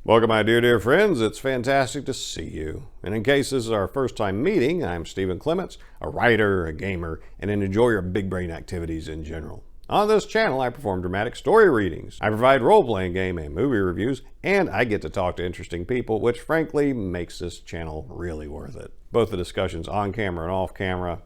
Welcome, my dear friends. It's fantastic to see you. And in case this is our first time meeting, I'm Stephen Clements, a writer, a gamer, and an enjoyer of big brain activities in general. On this channel, I perform dramatic story readings, I provide role-playing game and movie reviews, and I get to talk to interesting people, which frankly makes this channel really worth it. Both the discussions on camera and off camera,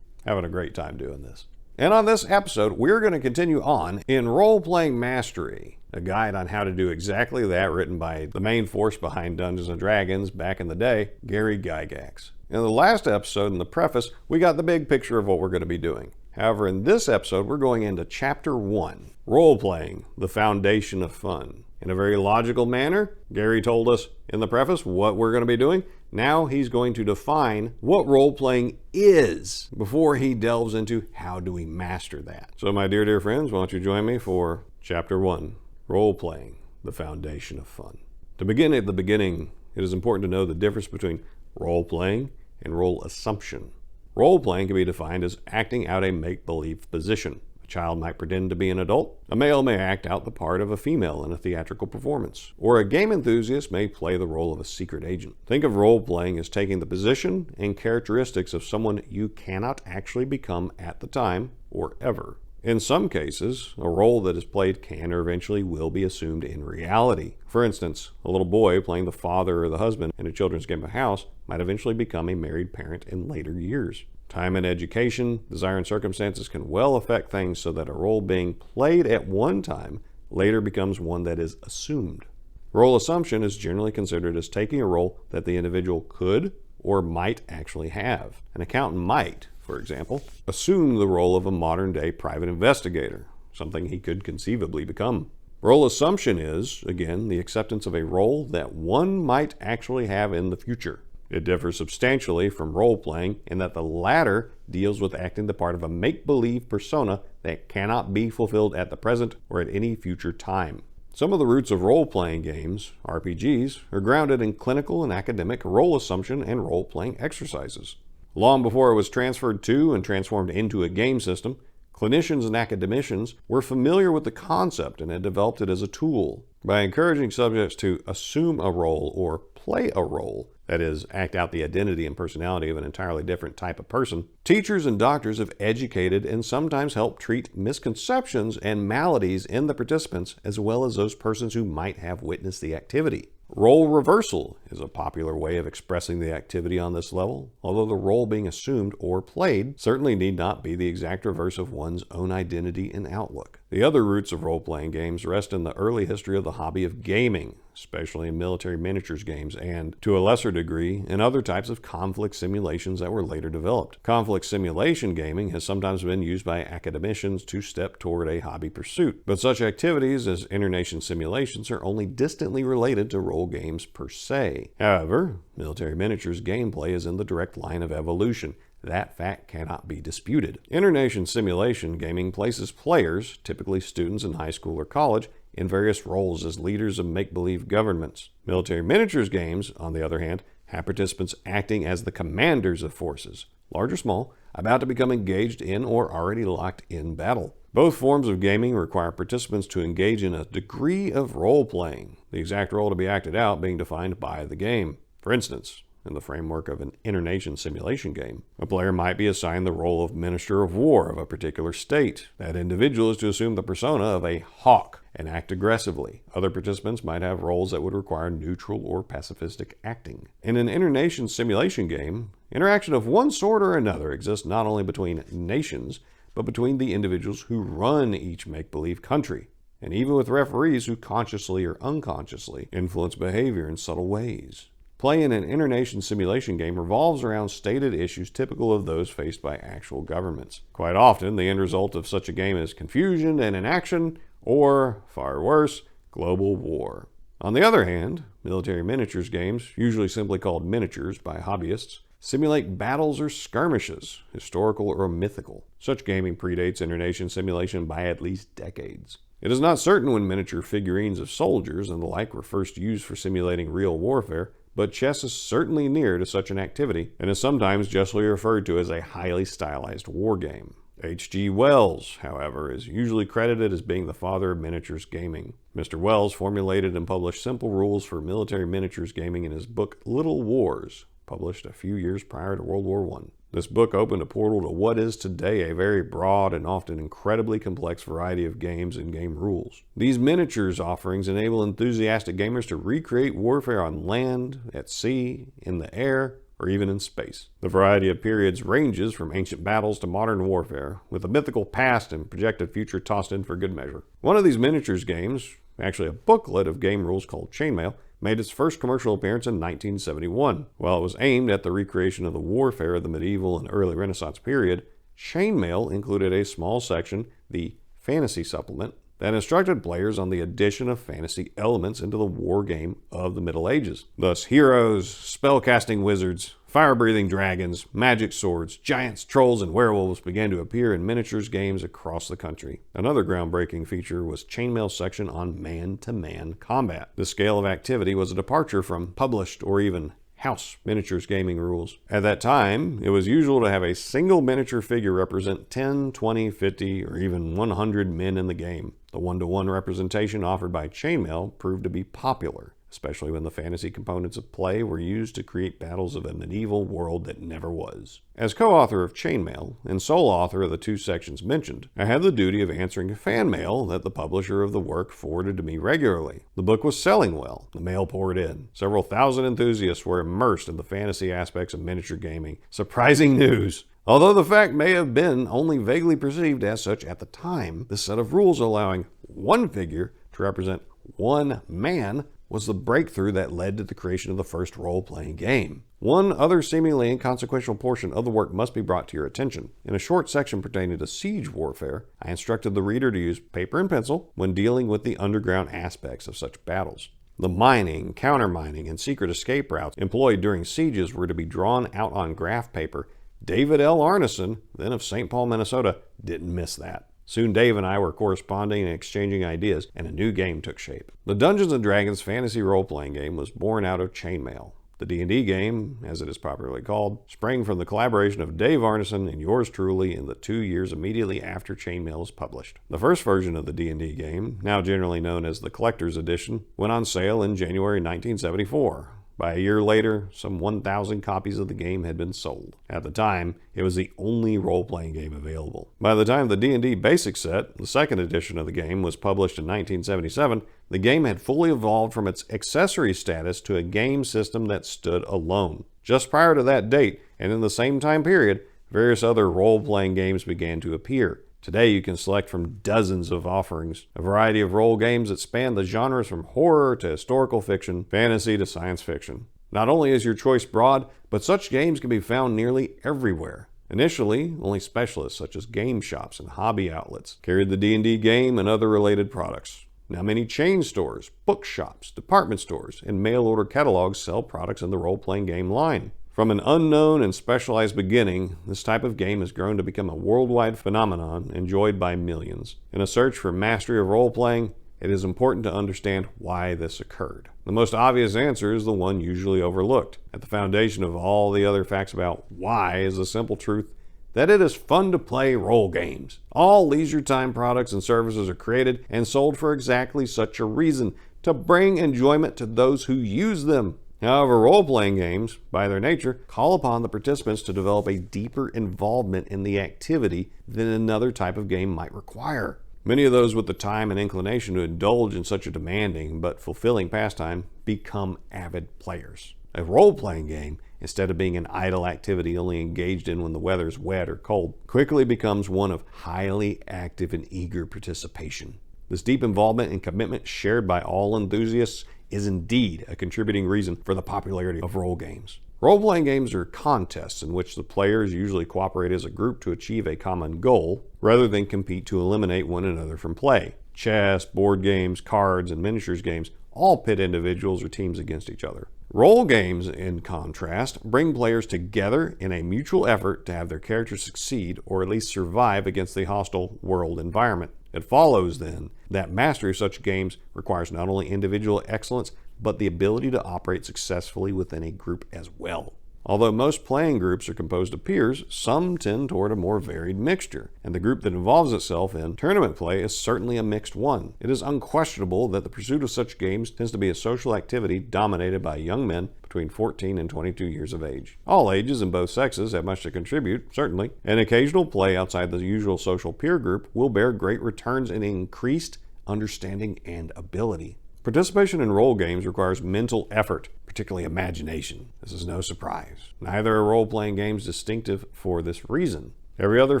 having a great time doing this. And on this episode, we're going to continue on in Role-Playing Mastery, a guide on how to do exactly that, written by the main force behind Dungeons & Dragons back in the day, Gary Gygax. In the last episode, in the preface, we got the big picture of what we're going to be doing. However, in this episode, we're going into Chapter 1, Role-Playing, the Foundation of Fun. In a very logical manner, Gary told us in the preface what we're going to be doing. Now he's going to define what role-playing is before he delves into how do we master that. So my dear friends, why don't you join me for Chapter 1, Role-Playing, the Foundation of Fun. To begin at the beginning, it is important to know the difference between role-playing and role assumption. Role-playing can be defined as acting out a make-believe position. A child might pretend to be an adult. A male may act out the part of a female in a theatrical performance. Or a game enthusiast may play the role of a secret agent. Think of role-playing as taking the position and characteristics of someone you cannot actually become at the time or ever. In some cases, a role that is played can or eventually will be assumed in reality. For instance, a little boy playing the father or the husband in a children's game of house might eventually become a married parent in later years. Time and education, desire and circumstances can well affect things so that a role being played at one time later becomes one that is assumed. Role assumption is generally considered as taking a role that the individual could or might actually have. An accountant might, for example, assume the role of a modern-day private investigator, something he could conceivably become. Role assumption is, again, the acceptance of a role that one might actually have in the future. It differs substantially from role-playing in that the latter deals with acting the part of a make-believe persona that cannot be fulfilled at the present or at any future time. Some of the roots of role-playing games, RPGs, are grounded in clinical and academic role assumption and role-playing exercises. Long before it was transferred to and transformed into a game system, clinicians and academicians were familiar with the concept and had developed it as a tool. By encouraging subjects to assume a role or play a role, that is, act out the identity and personality of an entirely different type of person, teachers and doctors have educated and sometimes helped treat misconceptions and maladies in the participants as well as those persons who might have witnessed the activity. Role reversal is a popular way of expressing the activity on this level, although the role being assumed or played certainly need not be the exact reverse of one's own identity and outlook. The other roots of role-playing games rest in the early history of the hobby of gaming, especially in military miniatures games and, to a lesser degree, in other types of conflict simulations that were later developed. Conflict simulation gaming has sometimes been used by academicians to step toward a hobby pursuit, but such activities as inter-nation simulations are only distantly related to role games per se. However, military miniatures gameplay is in the direct line of evolution. That fact cannot be disputed. Inter-nation simulation gaming places players, typically students in high school or college, in various roles as leaders of make-believe governments. Military miniatures games, on the other hand, have participants acting as the commanders of forces, large or small, about to become engaged in or already locked in battle. Both forms of gaming require participants to engage in a degree of role-playing, the exact role to be acted out being defined by the game. For instance, in the framework of an inter-nation simulation game, a player might be assigned the role of Minister of War of a particular state. That individual is to assume the persona of a hawk and act aggressively. Other participants might have roles that would require neutral or pacifistic acting. In an inter-nation simulation game, interaction of one sort or another exists not only between nations, but between the individuals who run each make-believe country, and even with referees who consciously or unconsciously influence behavior in subtle ways. Play in an inter-nation simulation game revolves around stated issues typical of those faced by actual governments. Quite often, the end result of such a game is confusion and inaction, or, far worse, global war. On the other hand, military miniatures games, usually simply called miniatures by hobbyists, simulate battles or skirmishes, historical or mythical. Such gaming predates inter-nation simulation by at least decades. It is not certain when miniature figurines of soldiers and the like were first used for simulating real warfare, but chess is certainly near to such an activity and is sometimes justly referred to as a highly stylized war game. H.G. Wells, however, is usually credited as being the father of miniatures gaming. Mr. Wells formulated and published simple rules for military miniatures gaming in his book Little Wars, published a few years prior to World War I. This book opened a portal to what is today a very broad and often incredibly complex variety of games and game rules. These miniatures offerings enable enthusiastic gamers to recreate warfare on land, at sea, in the air, or even in space. The variety of periods ranges from ancient battles to modern warfare, with a mythical past and projected future tossed in for good measure. One of these miniatures games, actually a booklet of game rules called Chainmail, made its first commercial appearance in 1971. While it was aimed at the recreation of the warfare of the medieval and early Renaissance period, Chainmail included a small section, the Fantasy Supplement, that instructed players on the addition of fantasy elements into the war game of the Middle Ages. Thus, heroes, spellcasting wizards, fire-breathing dragons, magic swords, giants, trolls, and werewolves began to appear in miniatures games across the country. Another groundbreaking feature was Chainmail's section on man-to-man combat. This scale of activity was a departure from published or even house miniatures gaming rules. At that time, it was usual to have a single miniature figure represent 10, 20, 50, or even 100 men in the game. The one-to-one representation offered by Chainmail proved to be popular, especially when the fantasy components of play were used to create battles of a medieval world that never was. As co-author of Chainmail, and sole author of the two sections mentioned, I had the duty of answering fan mail that the publisher of the work forwarded to me regularly. The book was selling well. The mail poured in. Several thousand enthusiasts were immersed in the fantasy aspects of miniature gaming. Surprising news! Although the fact may have been only vaguely perceived as such at the time, this set of rules allowing one figure to represent one man was the breakthrough that led to the creation of the first role-playing game. One other seemingly inconsequential portion of the work must be brought to your attention. In a short section pertaining to siege warfare, I instructed the reader to use paper and pencil when dealing with the underground aspects of such battles. The mining, counter-mining, and secret escape routes employed during sieges were to be drawn out on graph paper. David L. Arneson, then of St. Paul, Minnesota, didn't miss that. Soon Dave and I were corresponding and exchanging ideas, and a new game took shape. The Dungeons & Dragons fantasy role-playing game was born out of Chainmail. The D&D game, as it is popularly called, sprang from the collaboration of Dave Arneson and yours truly in the 2 years immediately after Chainmail was published. The first version of the D&D game, now generally known as the Collector's Edition, went on sale in January 1974. By a year later, some 1,000 copies of the game had been sold. At the time, it was the only role-playing game available. By the time the D&D Basic Set, the second edition of the game, was published in 1977, the game had fully evolved from its accessory status to a game system that stood alone. Just prior to that date, and in the same time period, various other role-playing games began to appear. Today you can select from dozens of offerings, a variety of role games that span the genres from horror to historical fiction, fantasy to science fiction. Not only is your choice broad, but such games can be found nearly everywhere. Initially, only specialists such as game shops and hobby outlets carried the D&D game and other related products. Now many chain stores, bookshops, department stores, and mail-order catalogs sell products in the role-playing game line. From an unknown and specialized beginning, this type of game has grown to become a worldwide phenomenon enjoyed by millions. In a search for mastery of role-playing, it is important to understand why this occurred. The most obvious answer is the one usually overlooked. At the foundation of all the other facts about why is the simple truth that it is fun to play role games. All leisure time products and services are created and sold for exactly such a reason, to bring enjoyment to those who use them. However, role-playing games, by their nature, call upon the participants to develop a deeper involvement in the activity than another type of game might require. Many of those with the time and inclination to indulge in such a demanding but fulfilling pastime become avid players. A role-playing game, instead of being an idle activity only engaged in when the weather's wet or cold, quickly becomes one of highly active and eager participation. This deep involvement and commitment shared by all enthusiasts is indeed a contributing reason for the popularity of role games. Role-playing games are contests in which the players usually cooperate as a group to achieve a common goal, rather than compete to eliminate one another from play. Chess, board games, cards, and miniatures games all pit individuals or teams against each other. Role games, in contrast, bring players together in a mutual effort to have their characters succeed or at least survive against the hostile world environment. It follows, then, that mastery of such games requires not only individual excellence, but the ability to operate successfully within a group as well. Although most playing groups are composed of peers, some tend toward a more varied mixture, and the group that involves itself in tournament play is certainly a mixed one. It is unquestionable that the pursuit of such games tends to be a social activity dominated by young men between 14 and 22 years of age. All ages and both sexes have much to contribute, certainly, and occasional play outside the usual social peer group will bear great returns in increased understanding and ability. Participation in role games requires mental effort, particularly imagination. This is no surprise. Neither are role-playing games distinctive for this reason. Every other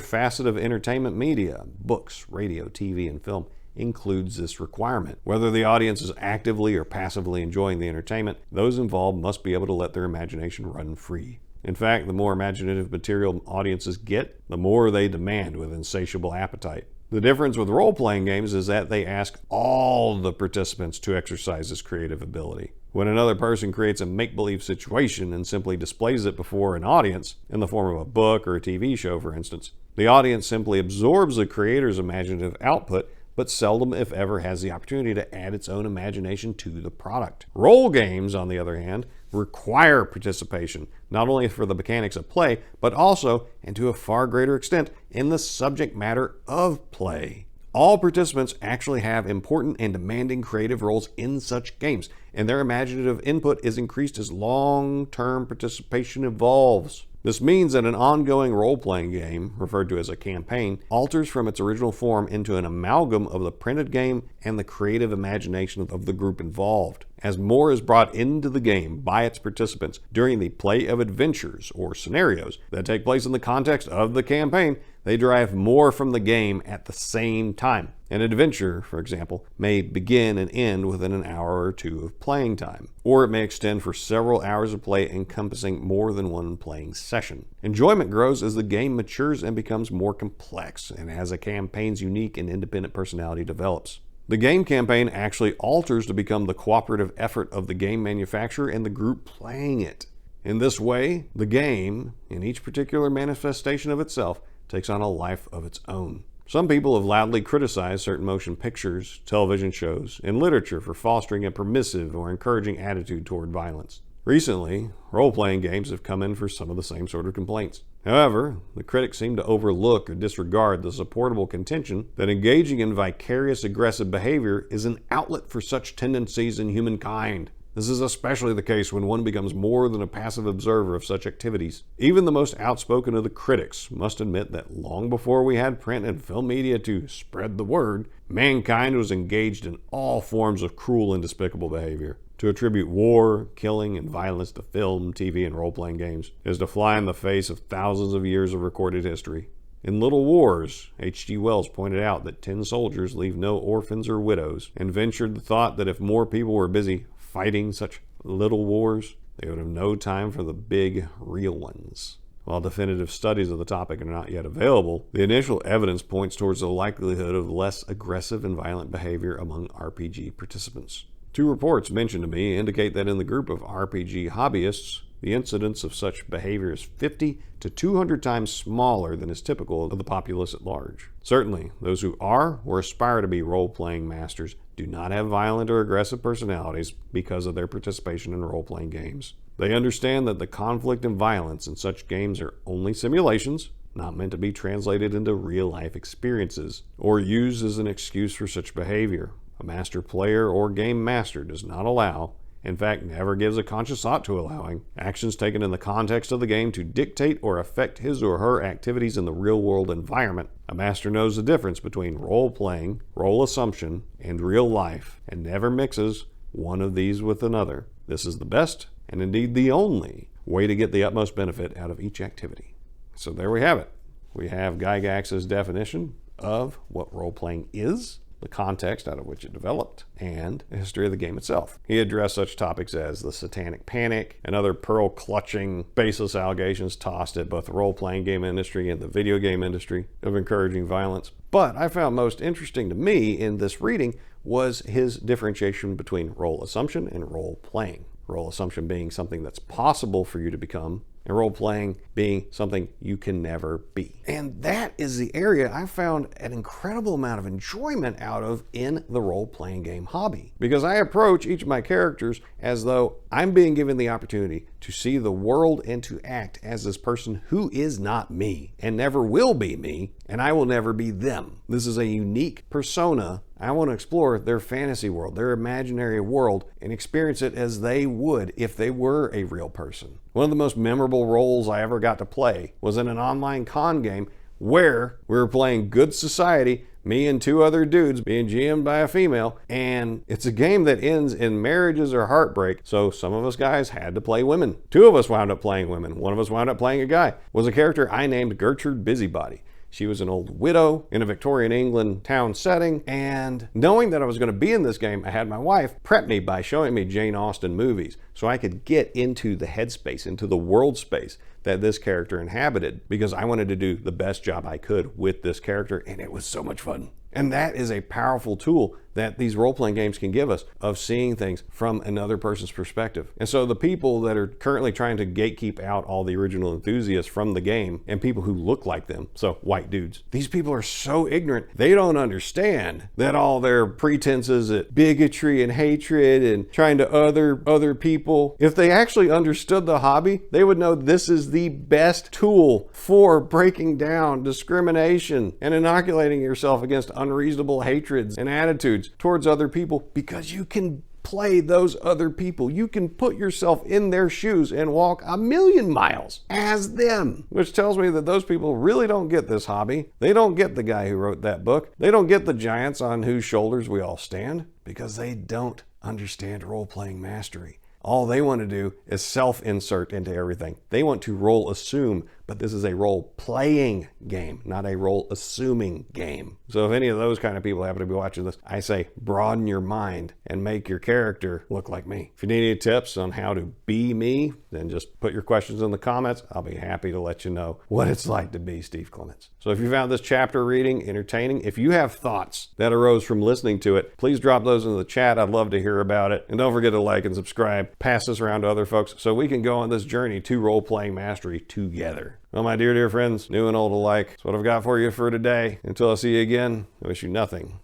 facet of entertainment media, books, radio, TV, and film, includes this requirement. Whether the audience is actively or passively enjoying the entertainment, those involved must be able to let their imagination run free. In fact, the more imaginative material audiences get, the more they demand with insatiable appetite. The difference with role-playing games is that they ask all the participants to exercise this creative ability. When another person creates a make-believe situation and simply displays it before an audience, in the form of a book or a TV show for instance, the audience simply absorbs the creator's imaginative output, but seldom if ever has the opportunity to add its own imagination to the product. Role games, on the other hand, require participation, not only for the mechanics of play, but also, and to a far greater extent, in the subject matter of play. All participants actually have important and demanding creative roles in such games, and their imaginative input is increased as long-term participation evolves. This means that an ongoing role-playing game, referred to as a campaign, alters from its original form into an amalgam of the printed game and the creative imagination of the group involved. As more is brought into the game by its participants during the play of adventures or scenarios that take place in the context of the campaign, they derive more from the game at the same time. An adventure, for example, may begin and end within an hour or two of playing time, or it may extend for several hours of play encompassing more than one playing session. Enjoyment grows as the game matures and becomes more complex, and as a campaign's unique and independent personality develops. The game campaign actually alters to become the cooperative effort of the game manufacturer and the group playing it. In this way, the game, in each particular manifestation of itself, takes on a life of its own. Some people have loudly criticized certain motion pictures, television shows, and literature for fostering a permissive or encouraging attitude toward violence. Recently, role-playing games have come in for some of the same sort of complaints. However, the critics seem to overlook or disregard the supportable contention that engaging in vicarious aggressive behavior is an outlet for such tendencies in humankind. This is especially the case when one becomes more than a passive observer of such activities. Even the most outspoken of the critics must admit that long before we had print and film media to spread the word, mankind was engaged in all forms of cruel and despicable behavior. To attribute war, killing, and violence to film, TV, and role-playing games is to fly in the face of thousands of years of recorded history. In Little Wars, H.G. Wells pointed out that 10 soldiers leave no orphans or widows, and ventured the thought that if more people were busy fighting such little wars, they would have no time for the big, real ones. While definitive studies of the topic are not yet available, the initial evidence points towards the likelihood of less aggressive and violent behavior among RPG participants. 2 reports mentioned to me indicate that in the group of RPG hobbyists, the incidence of such behavior is 50 to 200 times smaller than is typical of the populace at large. Certainly, those who are or aspire to be role-playing masters do not have violent or aggressive personalities because of their participation in role-playing games. They understand that the conflict and violence in such games are only simulations, not meant to be translated into real-life experiences or used as an excuse for such behavior. A master player or game master does not allow, in fact never gives a conscious thought to allowing, actions taken in the context of the game to dictate or affect his or her activities in the real-world environment. A master knows the difference between role-playing, role assumption, and real life, and never mixes one of these with another. This is the best, and indeed the only, way to get the utmost benefit out of each activity. So there we have it. We have Gygax's definition of what role-playing is, the context out of which it developed, and the history of the game itself. He addressed such topics as the satanic panic and other pearl-clutching, baseless allegations tossed at both the role-playing game industry and the video game industry of encouraging violence. But I found most interesting to me in this reading was his differentiation between role assumption and role-playing. role assumption being something that's possible for you to become, and role-playing being something you can never be. And that is the area I found an incredible amount of enjoyment out of in the role-playing game hobby. Because I approach each of my characters as though I'm being given the opportunity to see the world and to act as this person who is not me and never will be me, and I will never be them. This is a unique persona. I want to explore their fantasy world, their imaginary world, and experience it as they would if they were a real person. One of the most memorable roles I ever got to play was in an online con game where we were playing Good Society, me and two other dudes being GM'd by a female, and it's a game that ends in marriages or heartbreak, so some of us guys had to play women. Two of us wound up playing women. One of us wound up playing a guy. It was a character I named Gertrude Busybody. She was an old widow in a Victorian England town setting, and knowing that I was going to be in this game, I had my wife prep me by showing me Jane Austen movies so I could get into the headspace, into the world space that this character inhabited, because I wanted to do the best job I could with this character, and it was so much fun. And that is a powerful tool that these role-playing games can give us of seeing things from another person's perspective. And so the people that are currently trying to gatekeep out all the original enthusiasts from the game and people who look like them, so white dudes, these people are so ignorant, they don't understand that all their pretenses at bigotry and hatred and trying to other people, if they actually understood the hobby, they would know this is the best tool for breaking down discrimination and inoculating yourself against unreasonable hatreds and attitudes towards other people, because you can play those other people. You can put yourself in their shoes and walk 1,000,000 miles as them, which tells me that those people really don't get this hobby. They don't get the guy who wrote that book. They don't get the giants on whose shoulders we all stand, because they don't understand role-playing mastery. All they want to do is self-insert into everything. They want to role-assume, but this is a role-playing game, not a role-assuming game. So if any of those kind of people happen to be watching this, I say broaden your mind and make your character look like me. If you need any tips on how to be me, then just put your questions in the comments. I'll be happy to let you know what it's like to be Steve Clements. So if you found this chapter reading entertaining, if you have thoughts that arose from listening to it, please drop those in the chat. I'd love to hear about it. And don't forget to like and subscribe. Pass this around to other folks so we can go on this journey to role-playing mastery together. Well, my dear friends, new and old alike, that's what I've got for you for today. Until I see you again, I wish you nothing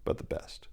but the best.